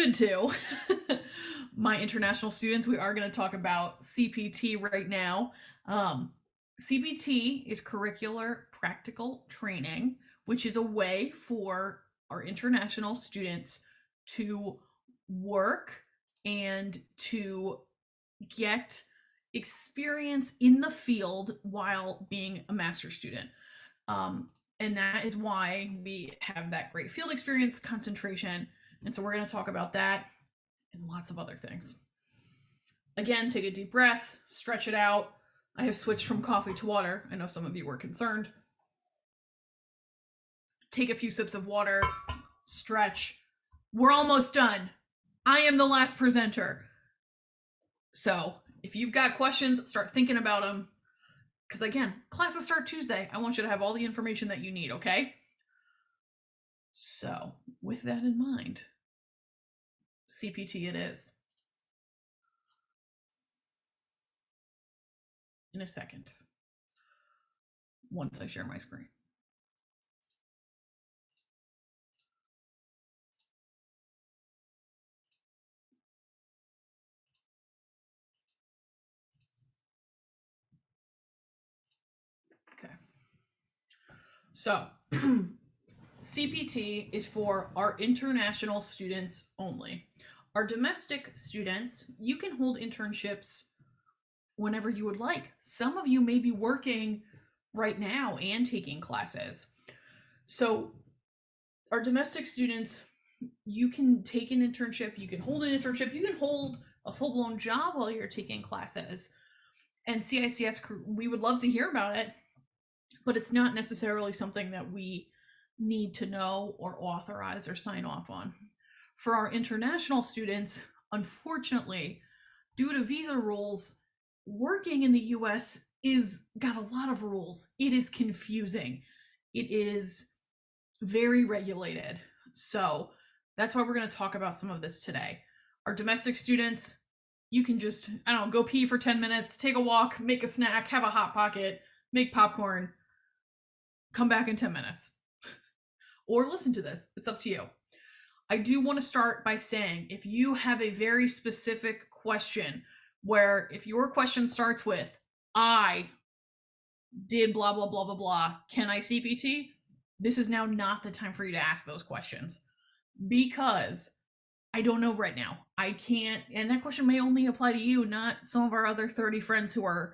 alluded to, my international students, we are going to talk about CPT right now. CPT is curricular practical training, which is a way for our international students to work and to get experience in the field while being a master's student. And that is why we have that great field experience concentration. And so we're going to talk about that and lots of other things. Again, take a deep breath, stretch it out. I have switched from coffee to water. I know some of you were concerned. Take a few sips of water, stretch. We're almost done. I am the last presenter. So if you've got questions, start thinking about them. Because again, classes start Tuesday. I want you to have all the information that you need, okay? So with that in mind, CPT it is. In a second, once I share my screen. Okay. So CPT is for our international students only. Our domestic students, you can hold internships whenever you would like. Some of you may be working right now and taking classes. So our domestic students, you can take an internship, you can hold an internship, you can hold a full-blown job while you're taking classes. And CICS, we would love to hear about it, but it's not necessarily something that we need to know or authorize or sign off on. For our international students, unfortunately, due to visa rules, working in the US is got a lot of rules. It is confusing. It is very regulated. So that's why we're going to talk about some of this today. Our domestic students, you can just, I don't know, go pee for 10 minutes, take a walk, make a snack, have a Hot Pocket, make popcorn, come back in 10 minutes. Or listen to this. It's up to you. I do want to start by saying, if you have a very specific question, where if your question starts with, I did blah, blah, blah, blah, blah, can I CPT? This is now not the time for you to ask those questions, because I don't know right now. I can't, and that question may only apply to you, not some of our other 30 friends who are,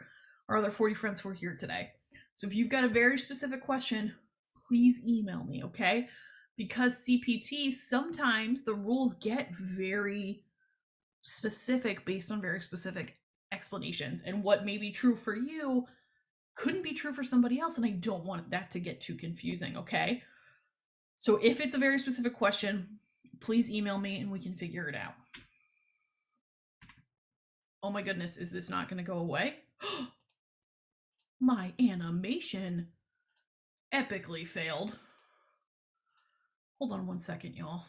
our other 40 friends who are here today. So if you've got a very specific question, please email me, okay? Because CPT, sometimes the rules get very specific based on very specific explanations, and what may be true for you couldn't be true for somebody else, and I don't want that to get too confusing, okay? So if it's a very specific question, please email me and we can figure it out. Oh my goodness, is this not going to go away? My animation epically failed. Hold on one second, y'all.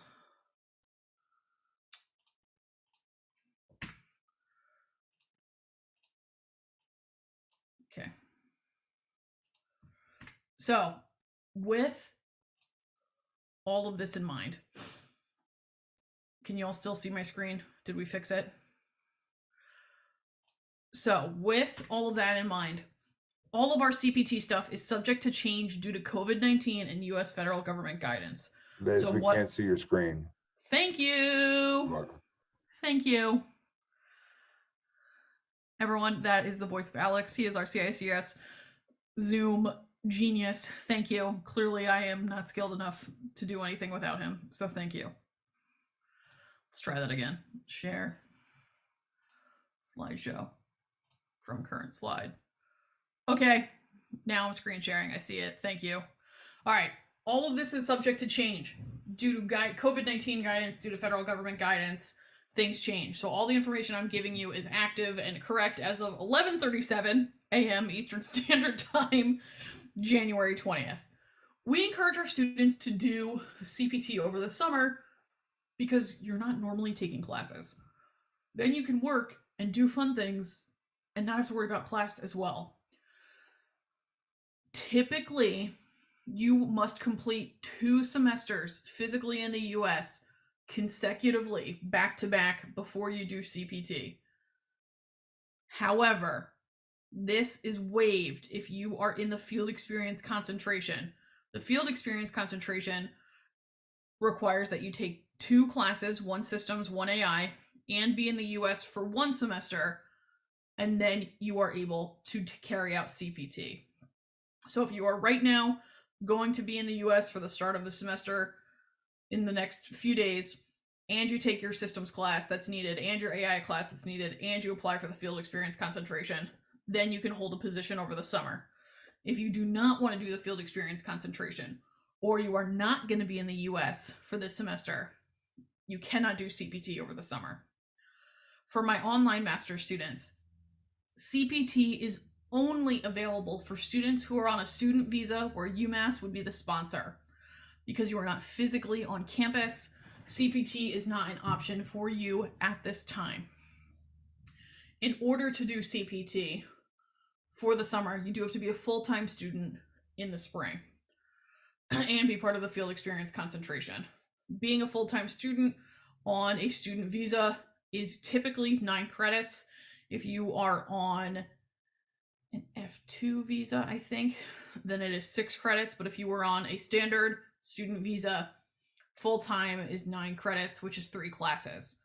Okay. So, with all of this in mind, can you all still see my screen? Did we fix it? So, with all of that in mind, all of our CPT stuff is subject to change due to COVID-19 and US federal government guidance. Liz, So we what? can't see your screen. Thank you. You're welcome. Thank you. Everyone, that is the voice of Alex. He is our CICS Zoom genius. Thank you. Clearly, I am not skilled enough to do anything without him, so thank you. Let's try that again. Share slideshow from current slide. Okay, now I'm screen sharing. I see it. Thank you. All right, all of this is subject to change due to COVID-19 guidance, due to federal government guidance. Things change. So all the information I'm giving you is active and correct as of 11:37 a.m. Eastern Standard Time, January 20th. We encourage our students to do CPT over the summer because you're not normally taking classes. Then you can work and do fun things and not have to worry about class as well. Typically, you must complete 2 semesters physically in the US consecutively back to back before you do CPT. However, this is waived if you are in the field experience concentration. The field experience concentration requires that you take 2 classes, 1 systems, 1 AI, and be in the US for 1 semester, and then you are able to carry out CPT. So if you are right now going to be in the US for the start of the semester in the next few days, and you take your systems class that's needed, and your AI class that's needed, and you apply for the field experience concentration, then you can hold a position over the summer. If you do not want to do the field experience concentration, or you are not going to be in the US for this semester, you cannot do CPT over the summer. For my online master's students, CPT is only available for students who are on a student visa where UMass would be the sponsor. Because you are not physically on campus, CPT is not an option for you at this time. In order to do CPT for the summer, you do have to be a full-time student in the spring and be part of the field experience concentration. Being a full-time student on a student visa is typically 9 credits. If you are on an F2 visa, I think, then it is 6 credits. But if you were on a standard student visa, full-time is 9 credits, which is 3 classes.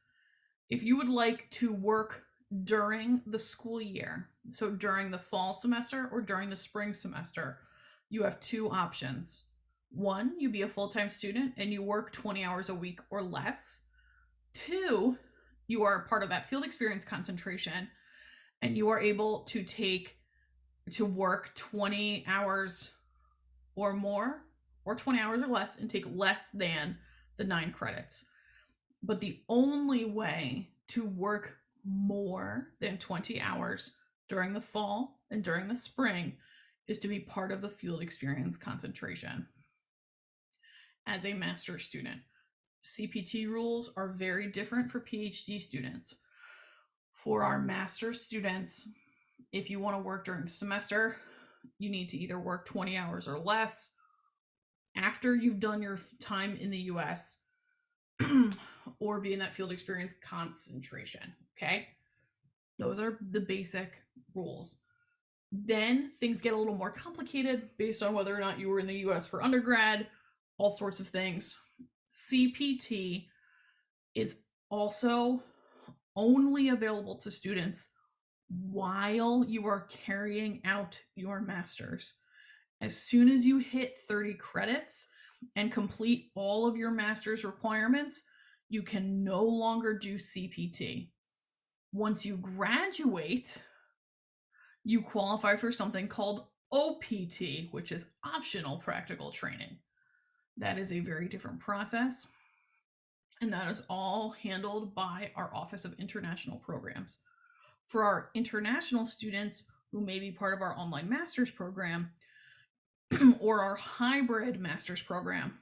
If you would like to work during the school year, so during the fall semester or during the spring semester, you have 2 options. 1, you be a full-time student and you work 20 hours a week or less. 2, you are part of that field experience concentration and you are able to work 20 hours or more, or 20 hours or less, and take less than the 9 credits. But the only way to work more than 20 hours during the fall and during the spring is to be part of the field experience concentration as a master's student. CPT rules are very different for PhD students. For our master's students, if you want to work during the semester, you need to either work 20 hours or less after you've done your time in the US or be in that field experience concentration. Okay, those are the basic rules. Then things get a little more complicated based on whether or not you were in the US for undergrad, all sorts of things. CPT is also only available to students while you are carrying out your master's. As soon as you hit 30 credits and complete all of your master's requirements, you can no longer do CPT. Once you graduate, you qualify for something called OPT, which is optional practical training. That is a very different process, and that is all handled by our Office of International Programs. For our international students who may be part of our online master's program or our hybrid master's program,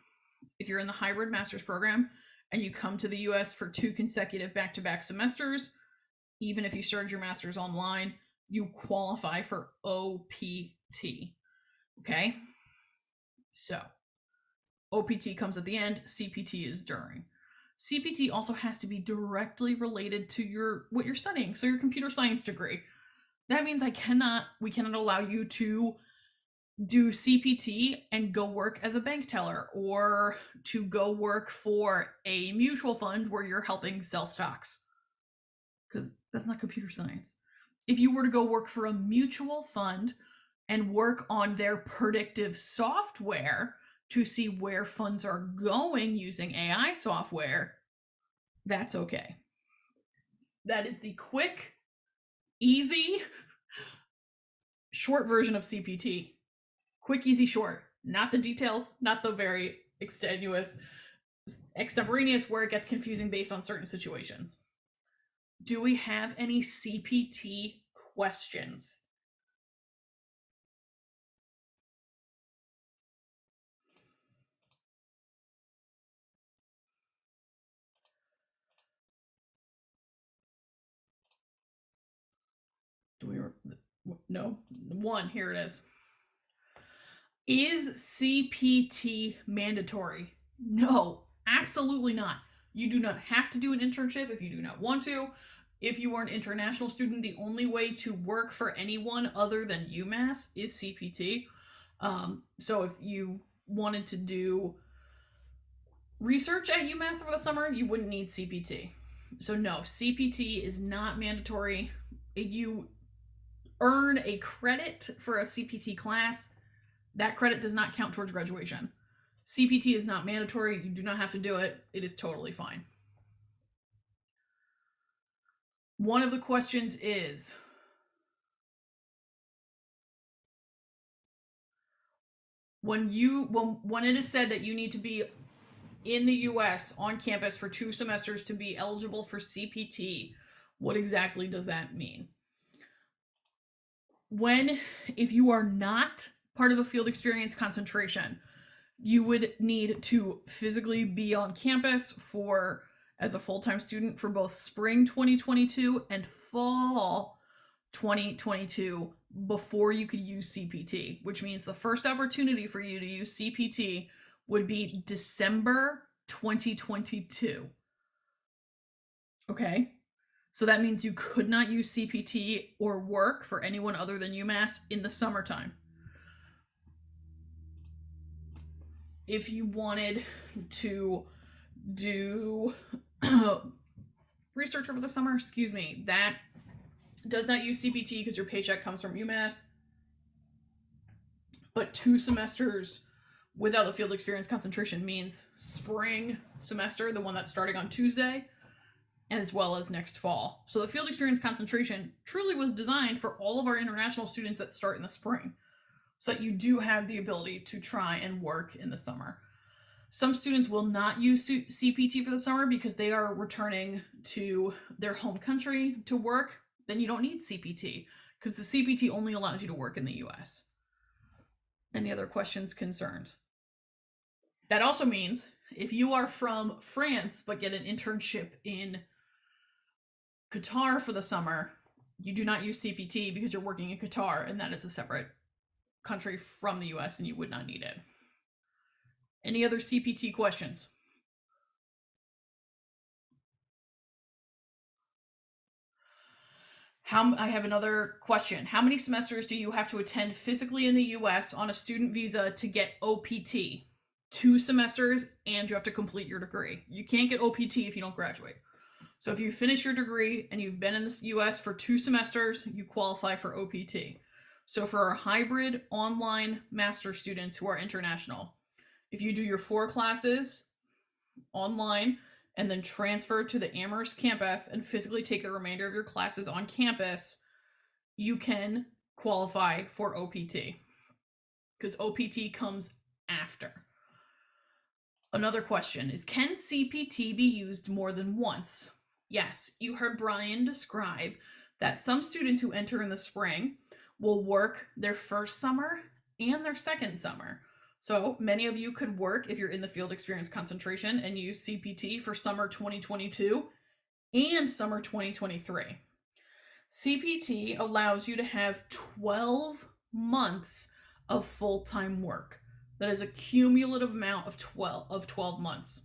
if you're in the hybrid master's program and you come to the US for 2 consecutive back-to-back semesters, even if you started your master's online, you qualify for OPT. Okay? So, OPT comes at the end, CPT is during. CPT also has to be directly related to what you're studying. So your computer science degree. That means we cannot allow you to do CPT and go work as a bank teller, or to go work for a mutual fund where you're helping sell stocks, because that's not computer science. If you were to go work for a mutual fund and work on their predictive software to see where funds are going using AI software, that's okay. That is the quick, easy, short version of CPT. Quick, easy, short. Not the details, not the very extenuous, extemporaneous where it gets confusing based on certain situations. Do we have any CPT questions? No? 1, here it is. Is CPT mandatory? No, absolutely not. You do not have to do an internship if you do not want to. If you are an international student, the only way to work for anyone other than UMass is CPT. So if you wanted to do research at UMass over the summer, you wouldn't need CPT. So no, CPT is not mandatory. You earn a credit for a CPT class. That credit does not count towards graduation. CPT is not mandatory. You do not have to do it. It is totally fine. One of the questions is, when it is said that you need to be in the US on campus for 2 semesters to be eligible for CPT, what exactly does that mean? If you are not part of a field experience concentration, you would need to physically be on campus as a full-time student for both spring 2022 and fall 2022 before you could use CPT, which means the first opportunity for you to use CPT would be December 2022. Okay? So that means you could not use CPT or work for anyone other than UMass in the summertime. If you wanted to do research over the summer, that does not use CPT because your paycheck comes from UMass. But 2 semesters without the field experience concentration means spring semester, the one that's starting on Tuesday, as well as next fall. So the field experience concentration truly was designed for all of our international students that start in the spring, so that you do have the ability to try and work in the summer. Some students will not use CPT for the summer because they are returning to their home country to work. Then you don't need CPT because the CPT only allows you to work in the US. Any other questions, concerns? That also means if you are from France but get an internship in Qatar for the summer, you do not use CPT because you're working in Qatar, and that is a separate country from the US, and you would not need it. Any other CPT questions? I have another question. How many semesters do you have to attend physically in the US on a student visa to get OPT? 2 semesters, and you have to complete your degree. You can't get OPT if you don't graduate. So if you finish your degree and you've been in the US for 2 semesters, you qualify for OPT. So for our hybrid online master students who are international, if you do your 4 classes online and then transfer to the Amherst campus and physically take the remainder of your classes on campus, you can qualify for OPT because OPT comes after. Another question is, can CPT be used more than once? Yes, you heard Brian describe that some students who enter in the spring will work their first summer and their second summer. So many of you could work if you're in the field experience concentration and use CPT for summer 2022 and summer 2023. CPT allows you to have 12 months of full-time work. That is a cumulative amount of 12 months.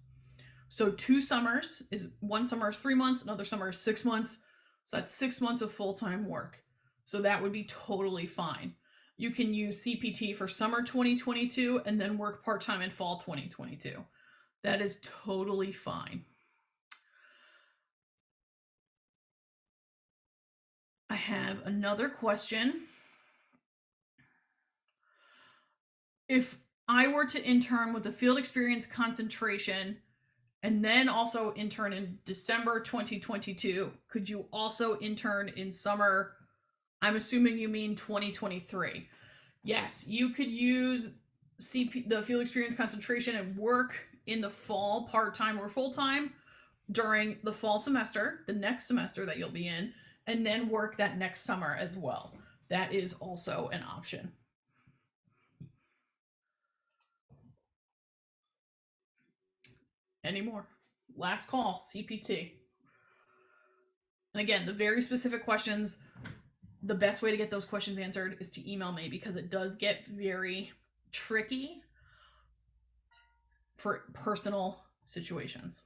So 2 summers one summer is 3 months, another summer is 6 months. So that's 6 months of full-time work. So that would be totally fine. You can use CPT for summer 2022 and then work part-time in fall 2022. That is totally fine. I have another question. If I were to intern with the field experience concentration and then also intern in December 2022, could you also intern in summer? I'm assuming you mean 2023. Yes, you could use the field experience concentration and work in the fall part-time or full-time during the fall semester, the next semester that you'll be in, and then work that next summer as well. That is also an option. Any more? Last call, CPT. And again, the very specific questions, the best way to get those questions answered is to email me because it does get very tricky for personal situations.